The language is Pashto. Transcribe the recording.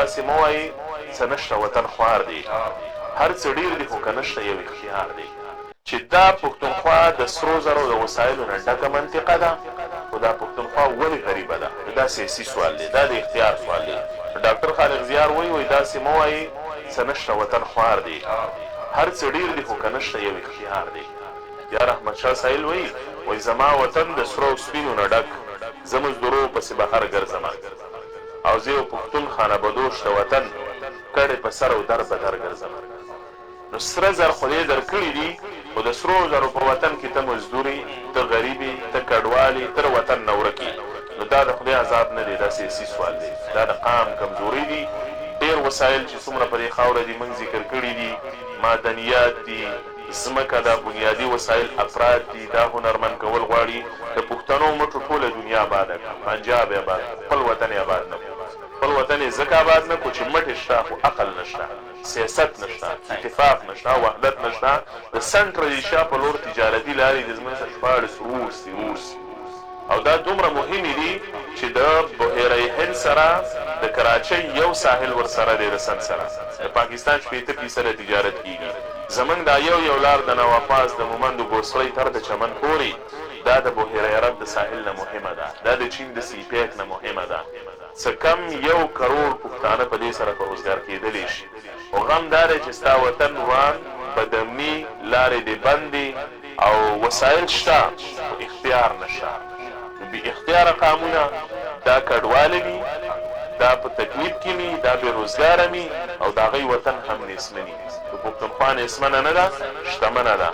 داسې مه وایي څه نشته وطن خوار دی، هر څه ډېر دي خو که نشته یو اختیار دی. چې دا پښتونخوا د سرو زرو د وسایلو نه ډکه منطقه ده، خو دا پښتونخوا ولې غریبه ده؟ دا سیاسي سوال دی، دا د اختیار سوال دی. ډاکټر خالق زیار وایي داسې مه وایي څه نشته وطن خوار دی، هر څه ډېر دي خو که نشته یو اختیار دی. یا رحمت شاه سایل وایي زما وطن د سرو سپینو نه ډک، زه مزدورو پسې بهر ګرځمه، او زه یو پښتون خانه بدوش د وطن کډې په سر او در بدر ګرځمه. نو سره زر خدای درکړي دي، خو د سرو زرو په وطن کې ته مزدوري، ته غریبي، ته کډوالي، تر وطن نه ورکي. نو دا د خدای عذاب نه دی، دا سیاسي سوال دی، دا د قام کمزوري دي. ډېر وسایل چې څومره په دې خاوره دي موږ ذکر کړي دي، معدنیات دي، ځمکه دا بنیادي وسایل افراد دي، دا هنرمند کول غواړي د پښتنو مټو ټوله دنیا آباده کړه، پنجاب یې آباد کړه، خپل وطن یې آباد نه کړو. خپل وطن یې ځکه آباد نه کړو چې مټې شته خو عقل نشته، سیاست نشته، اتفاق نشته، وحدت نشته. د سنټرلیشیا په لور تجارتي لارې د زموږ څخه شپاړس روس دي، او دا دومره مهمې دي چې د بحیره هند سره د کراچۍ یو ساحل ورسره دی، د سند سره د پاکستان 80% تجارت کیږي. زمونږ دا یو لار د نوافاز د مومند و ګوسړۍ تر د چمن پورې دا د بحیره عرب د ساحل نه مهمه ده، دا د چین د سی پیک نه مهمه ده. څه کم 1 کروڑ پښتانه په دې سره په روزګار کېدلی شي. خو غم دا دی چې ستا وطن وان بدامني لارې دې بندې او وسایل شته خو اختیار نشته. بې اختیاره قامونه دا کډواله وي، دا په تکلیف کې وي، دا بې روزګاره وي، او د هغوی وطن هم نیستمني. د پښتونخوا نیستمنه نه ده، شتمنه ده.